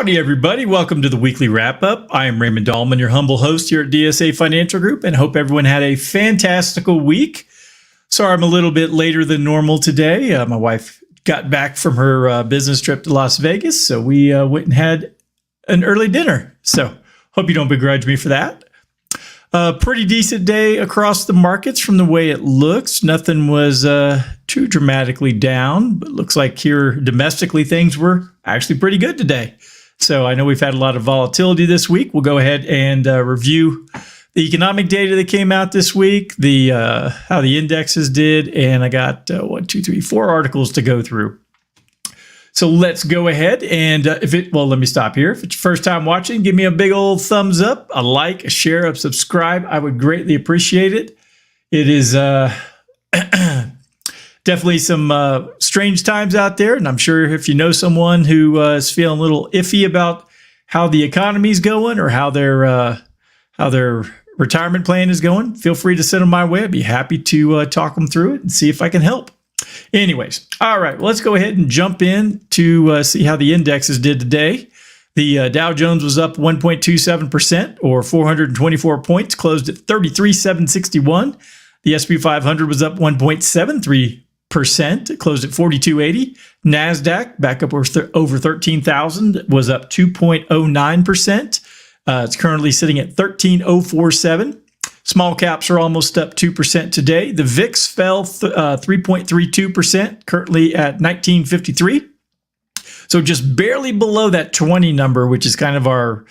Howdy, everybody. Welcome to the weekly wrap-up. I am Raymond Dahlman, your humble host here at DSA Financial Group, and hope everyone had a fantastical week. Sorry I'm a little bit later than normal today. My wife got back from her business trip to Las Vegas, so we went and had an early dinner. So hope you don't begrudge me for that. Pretty decent day across the markets from the way it looks. Nothing was too dramatically down, but looks like here domestically things were actually pretty good today. So I know we've had a lot of volatility this week. We'll go ahead and review the economic data that came out this week, the how the indexes did, and I got 4 articles to go through. So let's go ahead and let me stop here. If it's your first time watching, give me a big old thumbs up, a like, a share, a subscribe. I would greatly appreciate it. It is definitely some strange times out there, and I'm sure if you know someone who is feeling a little iffy about how the economy's going or how their retirement plan is going, feel free to send them my way. I'd be happy to talk them through it and see if I can help. Anyways, all right, well, let's go ahead and jump in to see how the indexes did today. The Dow Jones was up 1.27% or 424 points, closed at 33,761. The S&P 500 was up 1.73%, closed at 4280. NASDAQ back up over 13,000, was up 2.09%. It's currently sitting at 13,047. Small caps are almost up 2% today. The VIX fell 3.32%, currently at 1953. So just barely below that 20 number, which is kind of our,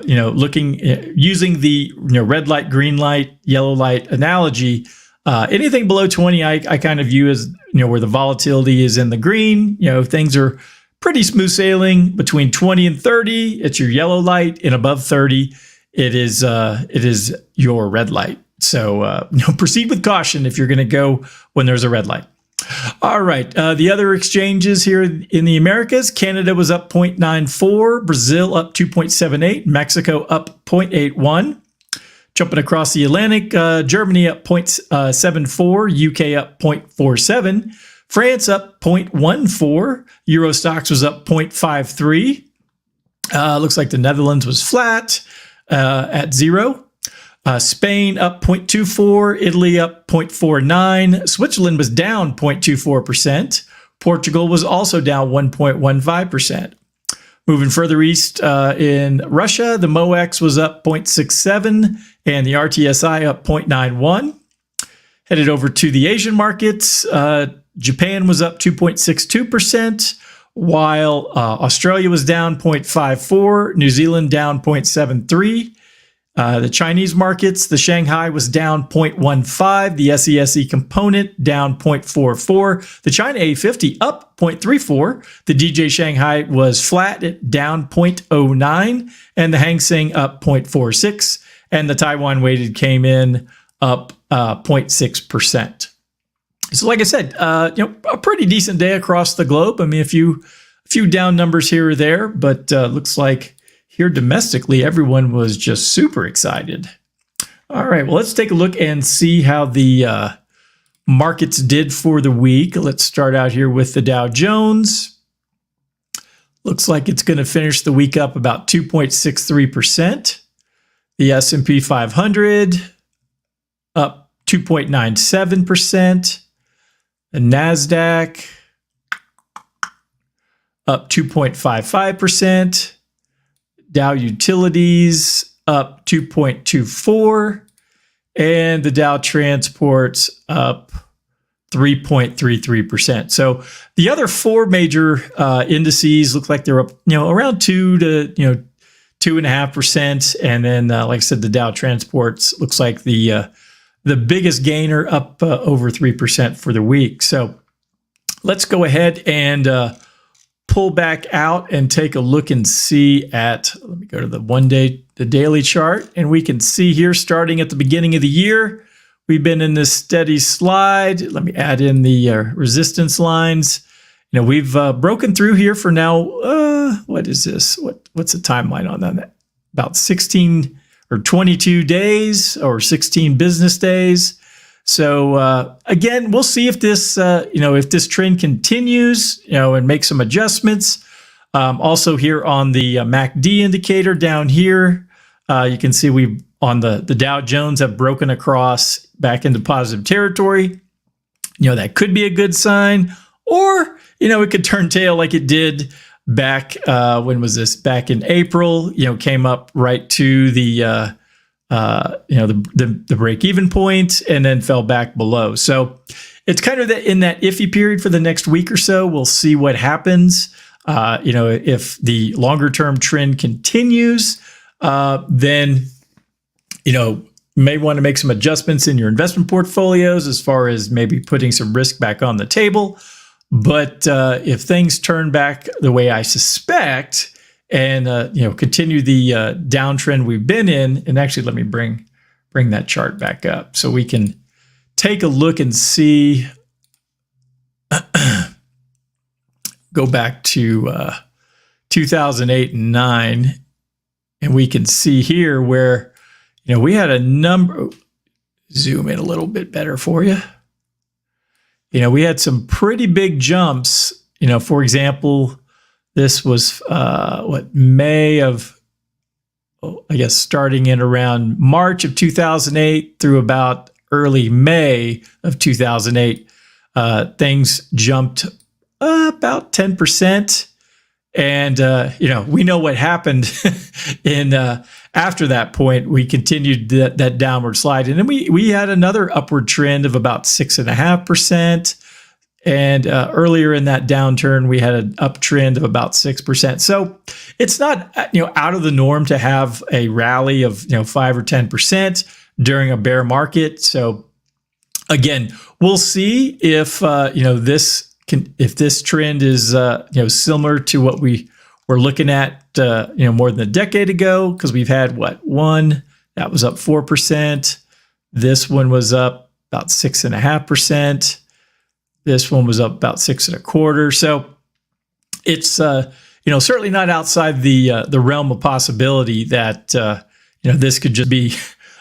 using the red light, green light, yellow light analogy. Anything below 20, I kind of view as where the volatility is in the green. Things are pretty smooth sailing. Between 20 and 30, it's your yellow light, and above 30. It is your red light. So proceed with caution if you're going to go when there's a red light. All right. The other exchanges here in the Americas, Canada was up 0.94, Brazil up 2.78, Mexico up 0.81. Jumping across the Atlantic, Germany up 0.74, UK up 0.47, France up 0.14, Euro Stoxx was up 0.53. Looks like the Netherlands was flat at 0. Spain up 0.24, Italy up 0.49, Switzerland was down 0.24%, Portugal was also down 1.15%. Moving further east in Russia, the MOEX was up 0.67 and the RTSI up 0.91. Headed over to the Asian markets, Japan was up 2.62%, while Australia was down 0.54, New Zealand down 0.73. The Chinese markets, the Shanghai was down 0.15, the SESE component down 0.44, the China A50 up 0.34, the DJ Shanghai was flat at down 0.09, and the Hang Seng up 0.46, and the Taiwan weighted came in up 0.6%. So like I said, a pretty decent day across the globe. I mean, a few down numbers here or there, but looks like here domestically, everyone was just super excited. All right, well, let's take a look and see how the markets did for the week. Let's start out here with the Dow Jones. Looks like it's going to finish the week up about 2.63%. The S&P 500 up 2.97%. The NASDAQ up 2.55%. Dow Utilities up 2.24%. And the Dow Transports up 3.33%. So the other 4 major indices look like they're up, around 2 to 2.5%. And then, like I said, the Dow Transports looks like the biggest gainer, up over 3% for the week. So let's go ahead and pull back out and take a look and see at, let me go to the daily chart, and we can see here starting at the beginning of the year, we've been in this steady slide. Let me add in the resistance lines. We've broken through here for now. What is this? What's the timeline on that? About 16 or 22 days or 16 business days. So again, we'll see if this, if this trend continues, and make some adjustments. Also here on the MACD indicator down here, you can see we on the Dow Jones have broken across back into positive territory. That could be a good sign, or, it could turn tail like it did back, when was this? Back in April, came up right to the break-even point and then fell back below. So it's kind of in that iffy period for the next week or so. We'll see what happens. If the longer-term trend continues, then, you may want to make some adjustments in your investment portfolios as far as maybe putting some risk back on the table. But if things turn back the way I suspect and, continue the downtrend we've been in, and actually let me bring that chart back up so we can take a look and see, go back to 2008 and 9, and we can see here where, we had a number, zoom in a little bit better for you. We had some pretty big jumps. For example, this was May of, I guess, starting in around March of 2008 through about early May of 2008. Things jumped about 10%. And, we know what happened in after that point. We continued that downward slide. And then we had another upward trend of about 6.5%. And earlier in that downturn, we had an uptrend of about 6%. So it's not, out of the norm to have a rally of, 5 or 10% during a bear market. So again, we'll see if, if this trend is, similar to what we were looking at, more than a decade ago, because we've had one that was up 4%. This one was up about 6.5%. This one was up about 6.25%. So it's, certainly not outside the realm of possibility that, this could just be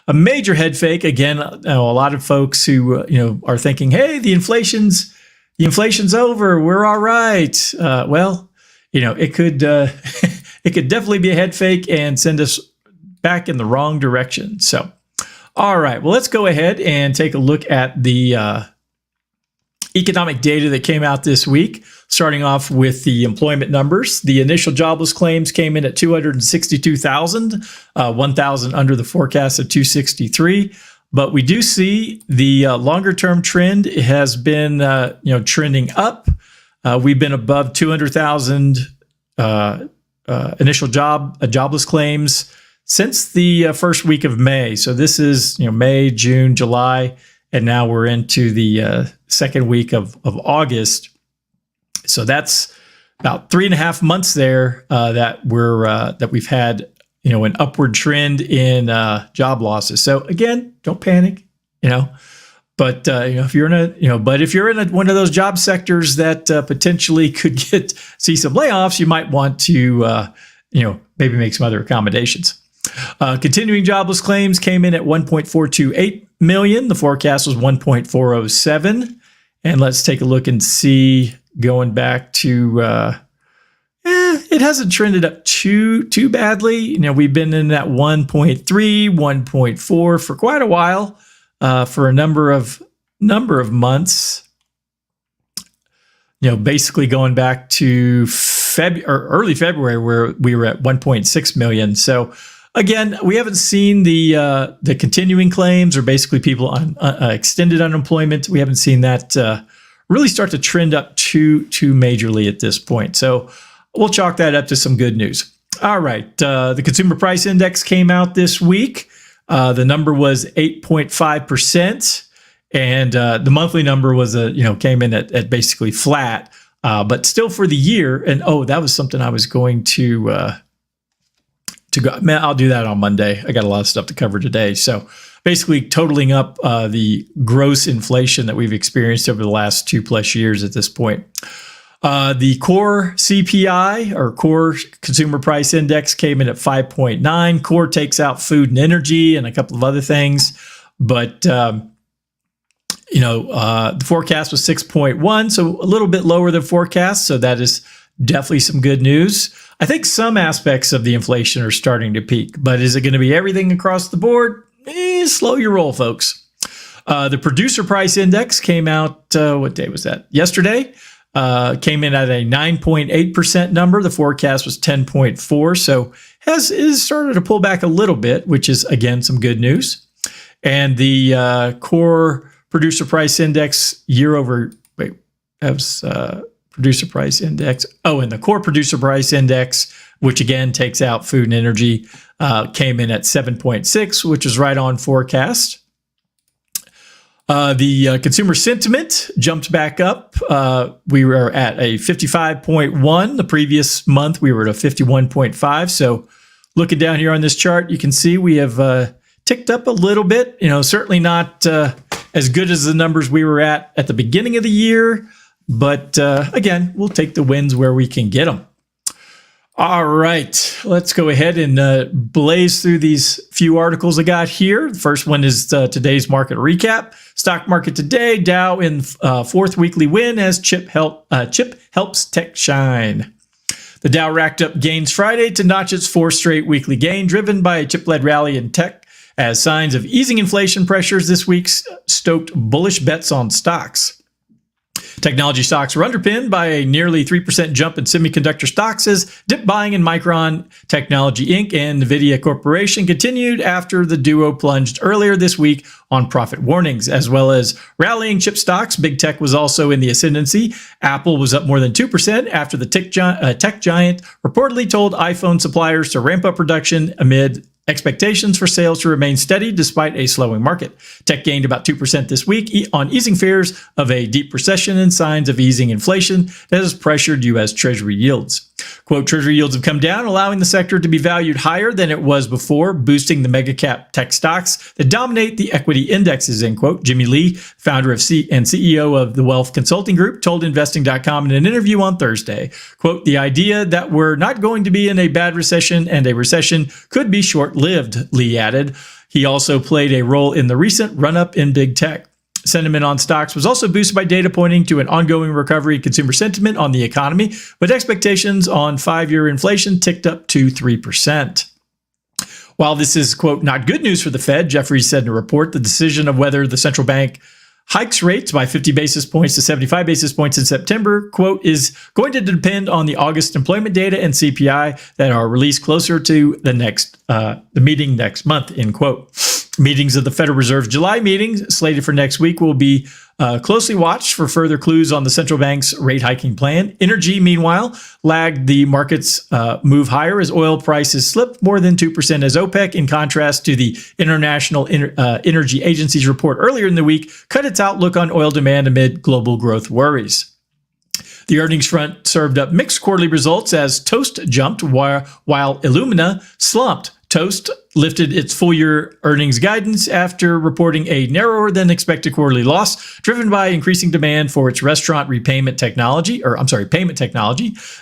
a major head fake. Again, a lot of folks who, are thinking, hey, the inflation's over, we're all right. It could it could definitely be a head fake and send us back in the wrong direction. So, all right, well, let's go ahead and take a look at the economic data that came out this week, starting off with the employment numbers. The initial jobless claims came in at 262,000, 1,000 under the forecast of 263. But we do see the longer-term trend has been, trending up. We've been above 200,000 initial jobless claims since the first week of May. So this is, May, June, July, and now we're into the second week of August. So that's about 3.5 months there that we've had an upward trend in job losses. So again, don't panic, but if you're in one of those job sectors that potentially could see some layoffs, you might want to maybe make some other accommodations. Continuing jobless claims came in at 1.428 million. The forecast was 1.407. And let's take a look and see, going back to it hasn't trended up too badly. We've been in that 1.3, 1.4 for quite a while, for a number of months. Basically going back to early February, where we were at 1.6 million. So again, we haven't seen the continuing claims, or basically people on extended unemployment. We haven't seen that really start to trend up too majorly at this point. So we'll chalk that up to some good news. All right. The consumer price index came out this week. The number was 8.5%, and the monthly number was came in at basically flat, but still for the year. And that was something I was going to go. Man, I'll do that on Monday. I got a lot of stuff to cover today. So basically totaling up the gross inflation that we've experienced over the last 2+ years at this point. The core CPI, or core consumer price index, came in at 5.9. Core takes out food and energy and a couple of other things, but the forecast was 6.1, so a little bit lower than forecast. So that is definitely some good news. I think some aspects of the inflation are starting to peak, but is it going to be everything across the board? Slow your roll, folks. The producer price index came out, what day was that? Yesterday. Came in at a 9.8% number. The forecast was 10.4. So has started to pull back a little bit, which is, again, some good news. And the core producer price index producer price index. Oh, and the core producer price index, which again takes out food and energy, came in at 7.6, which is right on forecast. The consumer sentiment jumped back up. We were at a 55.1. The previous month, we were at a 51.5. So looking down here on this chart, you can see we have ticked up a little bit. Certainly not as good as the numbers we were at the beginning of the year. But again, we'll take the wins where we can get them. All right, let's go ahead and blaze through these few articles I got here. The first one is today's market recap. Stock market today, Dow in fourth weekly win as chip helps tech shine. The Dow racked up gains Friday to notch its fourth straight weekly gain, driven by a chip-led rally in tech as signs of easing inflation pressures this week stoked bullish bets on stocks. Technology stocks were underpinned by a nearly 3% jump in semiconductor stocks as dip buying in Micron Technology Inc. and NVIDIA Corporation continued after the duo plunged earlier this week on profit warnings, as well as rallying chip stocks. Big tech was also in the ascendancy. Apple was up more than 2% after the tech giant reportedly told iPhone suppliers to ramp up production amid expectations for sales to remain steady despite a slowing market. Tech gained about 2% this week on easing fears of a deep recession and signs of easing inflation that has pressured U.S. Treasury yields. Quote, Treasury yields have come down, allowing the sector to be valued higher than it was before, boosting the mega cap tech stocks that dominate the equity indexes, end quote. Jimmy Lee, founder and CEO of the Wealth Consulting Group, told Investing.com in an interview on Thursday, quote, the idea that we're not going to be in a bad recession and a recession could be short-lived, Lee added. He also played a role in the recent run-up in big tech. Sentiment on stocks was also boosted by data pointing to an ongoing recovery in consumer sentiment on the economy, but expectations on five-year inflation ticked up to 3%. While this is, quote, not good news for the Fed, Jeffries said in a report, the decision of whether the central bank hikes rates by 50 basis points to 75 basis points in September, quote, is going to depend on the August employment data and CPI that are released closer to the meeting next month, end quote. Meetings of the Federal Reserve's July meetings slated for next week will be closely watched for further clues on the central bank's rate hiking plan. Energy, meanwhile, lagged the market's move higher as oil prices slipped more than 2% as OPEC, in contrast to the International Energy Agency's report earlier in the week, cut its outlook on oil demand amid global growth worries. The earnings front served up mixed quarterly results as Toast jumped while Illumina slumped. Toast lifted its full-year earnings guidance after reporting a narrower-than-expected quarterly loss, driven by increasing demand for its restaurant payment technology.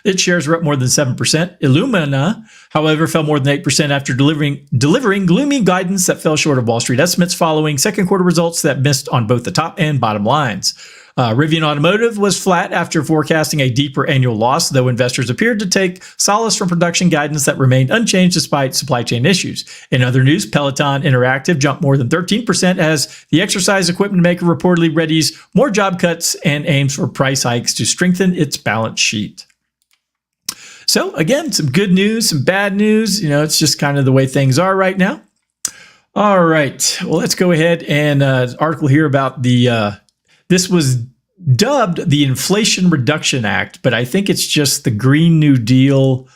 Its shares were up more than 7%. Illumina, however, fell more than 8% after delivering gloomy guidance that fell short of Wall Street estimates following second quarter results that missed on both the top and bottom lines. Rivian Automotive was flat after forecasting a deeper annual loss, though investors appeared to take solace from production guidance that remained unchanged despite supply chain issues. In other news, Peloton Interactive jumped more than 13% as the exercise equipment maker reportedly readies more job cuts and aims for price hikes to strengthen its balance sheet. So again, some good news, some bad news. It's just kind of the way things are right now. All right, well, let's go ahead and article here about this was dubbed the Inflation Reduction Act, but I think it's just the Green New Deal,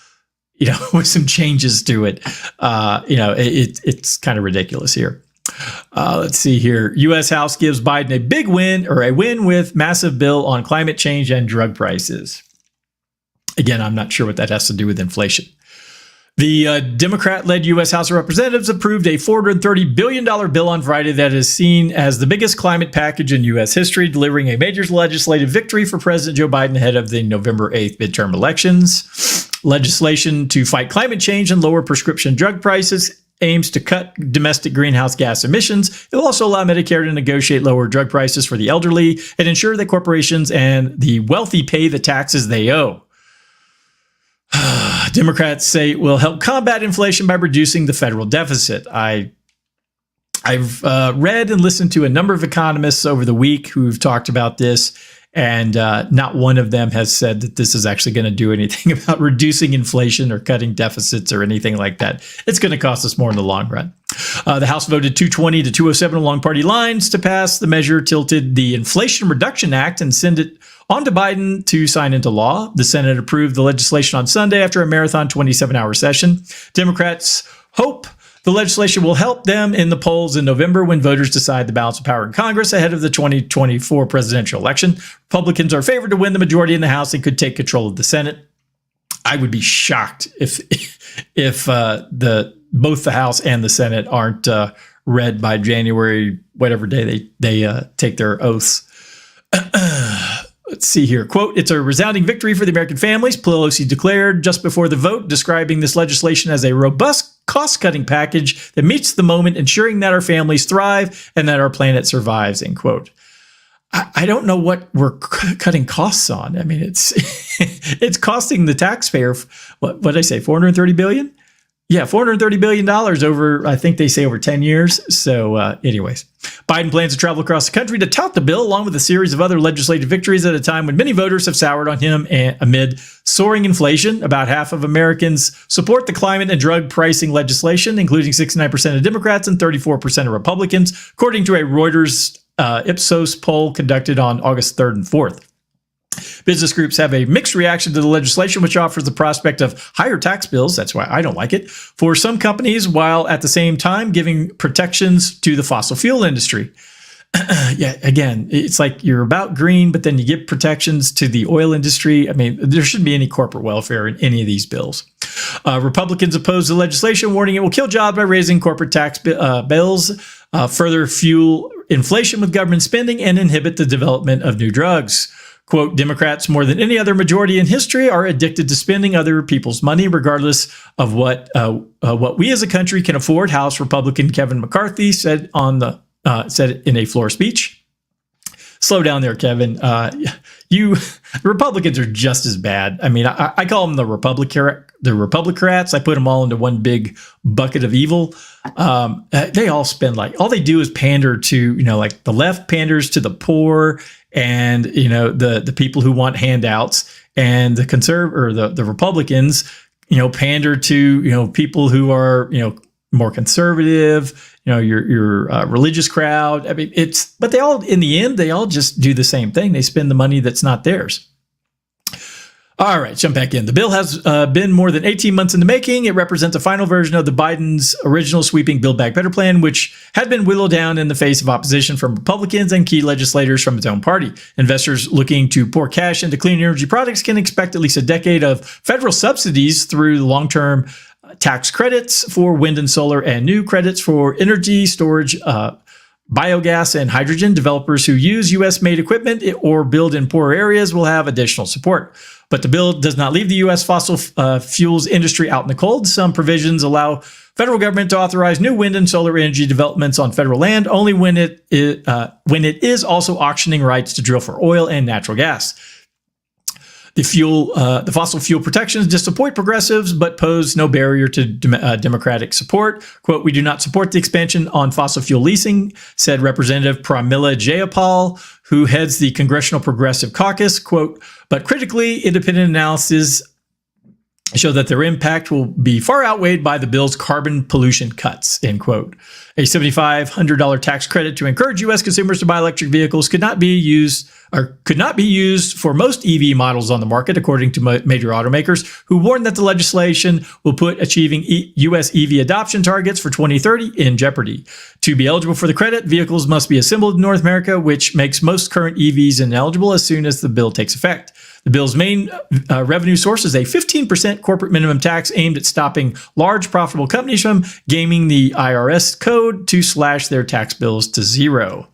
with some changes to it. It's kind of ridiculous here. Let's see here. U.S. House gives Biden a big win, or a win with massive bill on climate change and drug prices. Again, I'm not sure what that has to do with inflation. The Democrat-led U.S. House of Representatives approved a $430 billion bill on Friday that is seen as the biggest climate package in U.S. history, delivering a major legislative victory for President Joe Biden ahead of the November 8th midterm elections. Legislation to fight climate change and lower prescription drug prices aims to cut domestic greenhouse gas emissions. It will also allow Medicare to negotiate lower drug prices for the elderly and ensure that corporations and the wealthy pay the taxes they owe. Democrats say it will help combat inflation by reducing the federal deficit. I've read and listened to a number of economists over the week who've talked about this, and not one of them has said that this is actually going to do anything about reducing inflation or cutting deficits or anything like that. It's going to cost us more in the long run. The House voted 220 to 207 along party lines to pass the measure, tilted the Inflation Reduction Act, and send it on to Biden to sign into law. The Senate approved the legislation on Sunday after a marathon 27-hour session. Democrats hope the legislation will help them in the polls in November when voters decide the balance of power in Congress ahead of the 2024 presidential election. Republicans are favored to win the majority in the House and could take control of the Senate. I would be shocked if both the House and the Senate aren't read by January, whatever day they take their oaths. Let's see here. Quote, "It's a resounding victory for the American families," Pelosi declared just before the vote, describing this legislation as a robust cost-cutting package that meets the moment, ensuring that our families thrive and that our planet survives, end quote. I don't know what we're cutting costs on. I mean, it's it's costing the taxpayer, what did I say, $430 billion? Yeah, $430 billion over, I think they say over 10 years. So anyways, Biden plans to travel across the country to tout the bill along with a series of other legislative victories at a time when many voters have soured on him amid soaring inflation. About half of Americans support the climate and drug pricing legislation, including 69% of Democrats and 34% of Republicans, according to a Reuters Ipsos poll conducted on August 3rd and 4th. Business groups have a mixed reaction to the legislation, which offers the prospect of higher tax bills, that's why I don't like it, for some companies, while at the same time giving protections to the fossil fuel industry. Yeah, again, it's like you're about green, but then you give protections to the oil industry. I mean, there shouldn't be any corporate welfare in any of these bills. Republicans oppose the legislation, warning it will kill jobs by raising corporate tax bills, further fuel inflation with government spending, and inhibit the development of new drugs. Quote, "Democrats, more than any other majority in history, are addicted to spending other people's money, regardless of what we as a country can afford," House Republican Kevin McCarthy said said in a floor speech. Slow down there, Kevin. Republicans are just as bad. I mean, I call them the Republicrats. I put them all into one big bucket of evil. They all spend all they do is pander to, like the left panders to the poor and, the people who want handouts, and the Republicans, pander to, people who are, more conservative, your religious crowd. I mean, but in the end, they all just do the same thing. They spend the money that's not theirs. All right, jump back in. The bill has been more than 18 months in the making. It represents a final version of Biden's original sweeping Build Back Better plan, which had been whittled down in the face of opposition from Republicans and key legislators from its own party. Investors looking to pour cash into clean energy products can expect at least a decade of federal subsidies through the long-term tax credits for wind and solar and new credits for energy storage, biogas, and hydrogen. Developers who use U.S.-made equipment or build in poorer areas will have additional support. But the bill does not leave the U.S. fossil fuels industry out in the cold. Some provisions allow federal government to authorize new wind and solar energy developments on federal land only when it is also auctioning rights to drill for oil and natural gas. The fossil fuel protections disappoint progressives, but pose no barrier to Democratic support. Quote, "We do not support the expansion on fossil fuel leasing," said Representative Pramila Jayapal, who heads the Congressional Progressive Caucus. Quote, "But critically, independent analysis show that their impact will be far outweighed by the bill's carbon pollution cuts," end quote. A $7,500 tax credit to encourage U.S. consumers to buy electric vehicles could not be used for most EV models on the market, according to major automakers, who warned that the legislation will put achieving U.S. EV adoption targets for 2030 in jeopardy. To be eligible for the credit, vehicles must be assembled in North America, which makes most current EVs ineligible as soon as the bill takes effect. The bill's main revenue source is a 15% corporate minimum tax aimed at stopping large profitable companies from gaming the IRS code to slash their tax bills to zero.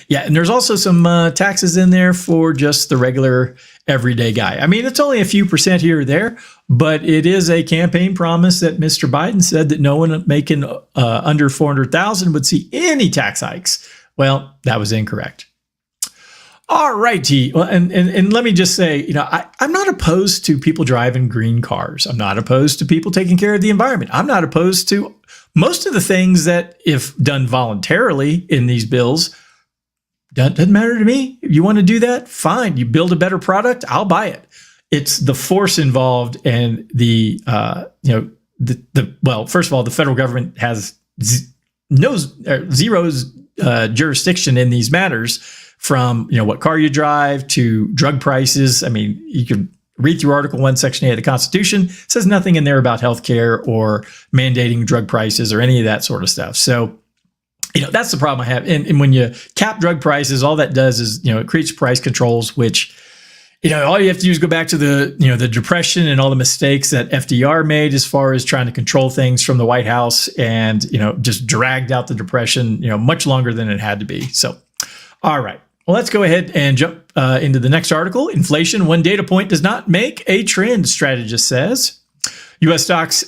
Yeah, and there's also some taxes in there for just the regular everyday guy. I mean, it's only a few percent here or there, but it is a campaign promise that Mr. Biden said that no one making under $400,000 would see any tax hikes. Well, that was incorrect. All righty. Well, and let me just say, I'm not opposed to people driving green cars. I'm not opposed to people taking care of the environment. I'm not opposed to most of the things that, if done voluntarily in these bills, doesn't matter to me. If you want to do that, fine. You build a better product, I'll buy it. It's the force involved and well, first of all, the federal government has zero jurisdiction in these matters, from what car you drive to drug prices. I mean, you could read through Article 1, Section 8 of the Constitution. It says nothing in there about healthcare or mandating drug prices or any of that sort of stuff. So, that's the problem I have. And when you cap drug prices, all that does is, it creates price controls, which, all you have to do is go back to the Depression and all the mistakes that FDR made as far as trying to control things from the White House, and, just dragged out the Depression, much longer than it had to be. So, all right. Well, let's go ahead and jump into the next article. Inflation, one data point does not make a trend, strategist says. U.S. stocks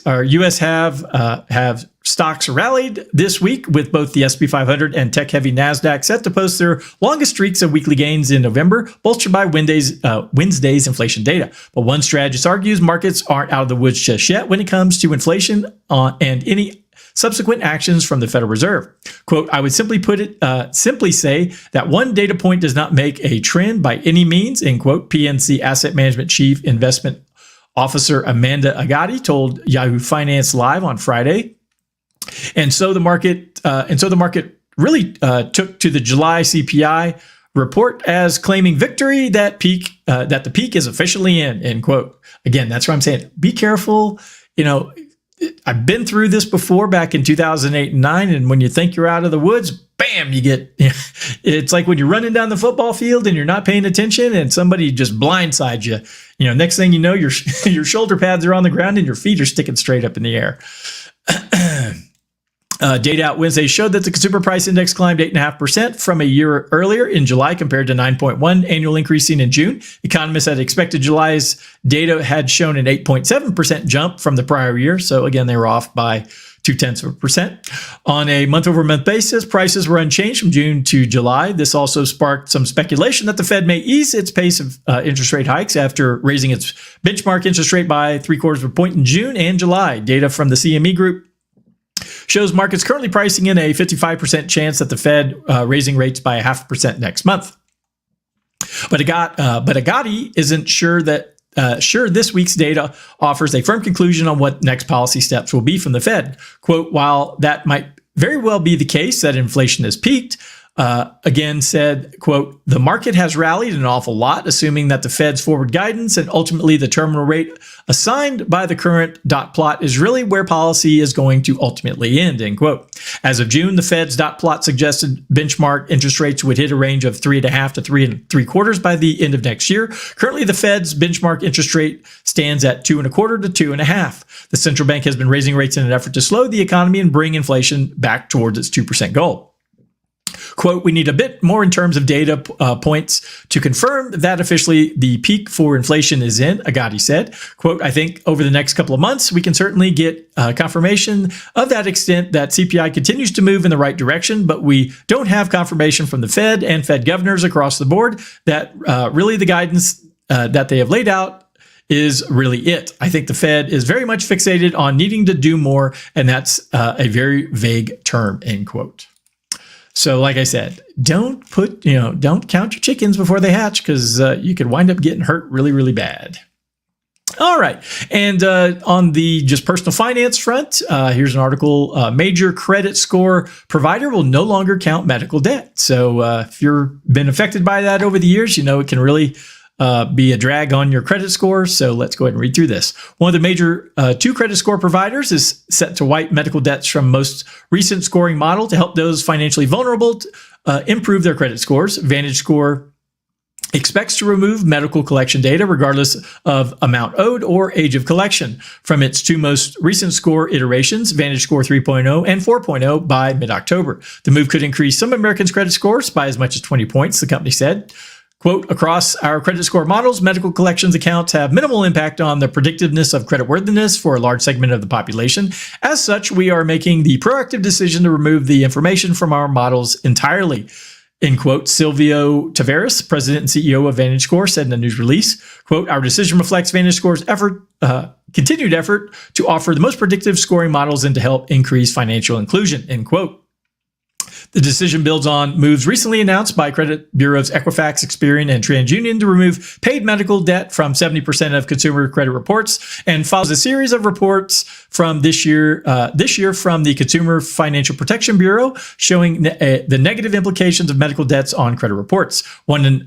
rallied this week, with both the S&P 500 and tech-heavy NASDAQ set to post their longest streaks of weekly gains in November, bolstered by Wednesday's inflation data. But one strategist argues markets aren't out of the woods just yet when it comes to inflation and any subsequent actions from the Federal Reserve. Quote, I would simply say that one data point does not make a trend by any means, end quote, PNC Asset Management Chief Investment Officer Amanda Agati told Yahoo Finance Live on Friday. And so the market really took to the July CPI report as claiming victory, that the peak is officially in, end quote. Again, that's what I'm saying. Be careful. I've been through this before back in 2008 and 9. And when you think you're out of the woods, bam, you get, it's like when you're running down the football field and you're not paying attention and somebody just blindsides you. Next thing you know, your shoulder pads are on the ground and your feet are sticking straight up in the air. Data out Wednesday showed that the consumer price index climbed 8.5% from a year earlier in July, compared to 9.1 annual increase seen in June. Economists had expected July's data had shown an 8.7% jump from the prior year. So again, they were off by 0.2%. On a month-over-month basis, prices were unchanged from June to July. This also sparked some speculation that the Fed may ease its pace of interest rate hikes after raising its benchmark interest rate by 0.75 points in June and July. Data from the CME Group shows markets currently pricing in a 55% chance that the Fed raising rates by 0.5% next month. But Agati isn't sure this week's data offers a firm conclusion on what next policy steps will be from the Fed. Quote, while that might very well be the case that inflation has peaked, again said, quote, the market has rallied an awful lot, assuming that the Fed's forward guidance and ultimately the terminal rate assigned by the current dot plot is really where policy is going to ultimately end, end quote. As of June, the Fed's dot plot suggested benchmark interest rates would hit a range of 3.5 to 3.75 by the end of next year. Currently, the Fed's benchmark interest rate stands at 2.25 to 2.5. The central bank has been raising rates in an effort to slow the economy and bring inflation back towards its 2% goal. Quote, we need a bit more in terms of data points to confirm that officially the peak for inflation is in, Agati said. Quote, I think over the next couple of months, we can certainly get confirmation of that extent that CPI continues to move in the right direction, but we don't have confirmation from the Fed and Fed governors across the board that really the guidance that they have laid out is really it. I think the Fed is very much fixated on needing to do more, and that's a very vague term, end quote. So like I said, don't count your chickens before they hatch, because you could wind up getting hurt really, really bad. All right. And on the just personal finance front, here's an article. Major credit score provider will no longer count medical debt. So if you've been affected by that over the years, it can really be a drag on your credit score. So let's go ahead and read through this. One of the major two credit score providers is set to wipe medical debts from most recent scoring model to help those financially vulnerable to, improve their credit scores. VantageScore expects to remove medical collection data regardless of amount owed or age of collection from its two most recent score iterations, VantageScore 3.0 and 4.0, by mid-October. The move could increase some Americans' credit scores by as much as 20 points, the company said. Quote, across our credit score models, medical collections accounts have minimal impact on the predictiveness of creditworthiness for a large segment of the population. As such, we are making the proactive decision to remove the information from our models entirely. end quote. Silvio Tavares, president and CEO of VantageScore, said in a news release, quote, our decision reflects VantageScore's continued effort to offer the most predictive scoring models and to help increase financial inclusion, end quote. The decision builds on moves recently announced by credit bureaus Equifax, Experian, and TransUnion to remove paid medical debt from 70% of consumer credit reports, and follows a series of reports from this year from the Consumer Financial Protection Bureau showing the negative implications of medical debts on credit reports. One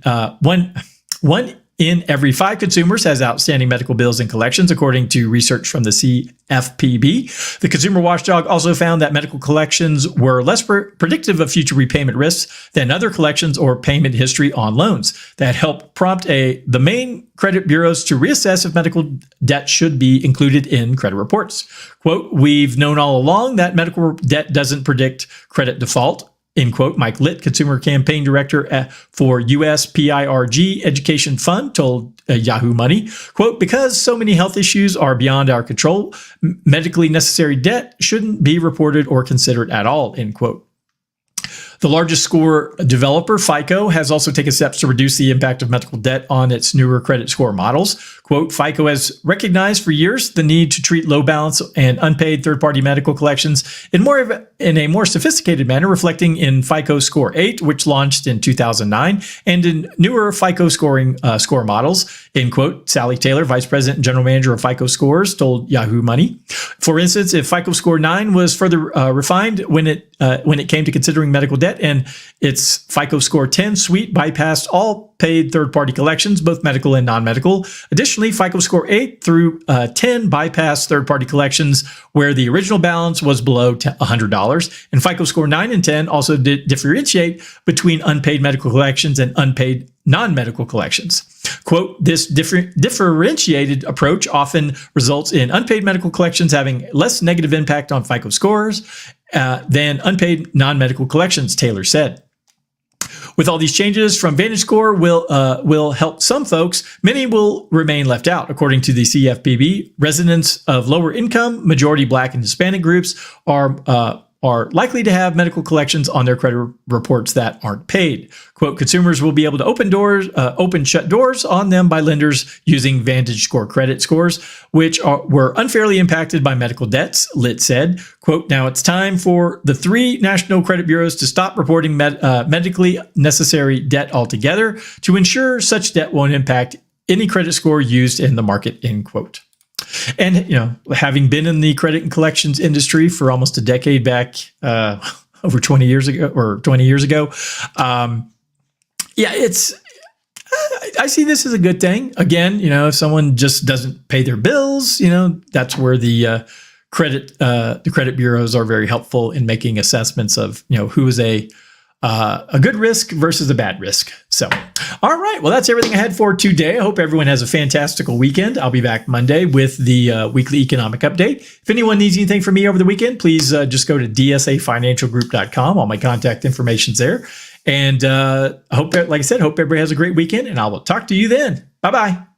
in every 5 consumers has outstanding medical bills and collections, according to research from the CFPB. The consumer watchdog also found that medical collections were less predictive of future repayment risks than other collections or payment history on loans. That helped prompt the main credit bureaus to reassess if medical debt should be included in credit reports. Quote, we've known all along that medical debt doesn't predict credit default, end quote. Mike Litt, consumer campaign director for USPIRG Education Fund, told Yahoo Money, quote, because so many health issues are beyond our control, medically necessary debt shouldn't be reported or considered at all, end quote. The largest score developer, FICO, has also taken steps to reduce the impact of medical debt on its newer credit score models. Quote, FICO has recognized for years the need to treat low balance and unpaid third-party medical collections in a more sophisticated manner, reflecting in FICO Score 8, which launched in 2009, and in newer FICO score models, end quote. Sally Taylor, vice president and general manager of FICO Scores, told Yahoo Money. For instance, if FICO Score 9 was further refined when it came to considering medical debt, and its FICO Score 10 suite bypassed all paid third-party collections, both medical and non-medical. Additionally, FICO Score 8 through 10 bypassed third-party collections where the original balance was below $100. And FICO Score 9 and 10 also differentiate between unpaid medical collections and unpaid non-medical collections. Quote, this differentiated approach often results in unpaid medical collections having less negative impact on FICO scores than unpaid non-medical collections, Taylor said. With all these changes from VantageScore will help some folks. Many will remain left out. According to the CFPB, residents of lower income, majority Black and Hispanic groups are likely to have medical collections on their credit reports that aren't paid. Quote, consumers will be able to open shut doors on them by lenders using VantageScore credit scores, which were unfairly impacted by medical debts, Litt said. Quote, now it's time for the 3 national credit bureaus to stop reporting medically necessary debt altogether to ensure such debt won't impact any credit score used in the market, end quote. And, you know, having been in the credit and collections industry for almost a decade back, over 20 years ago, I see this as a good thing. Again, you know, if someone just doesn't pay their bills, you know, that's where the credit bureaus are very helpful in making assessments of, you know, who is a good risk versus a bad risk. So, all right. Well, that's everything I had for today. I hope everyone has a fantastical weekend. I'll be back Monday with the weekly economic update. If anyone needs anything from me over the weekend, please just go to dsafinancialgroup.com. All my contact information's there. And I hope, like I said, hope everybody has a great weekend, and I will talk to you then. Bye-bye.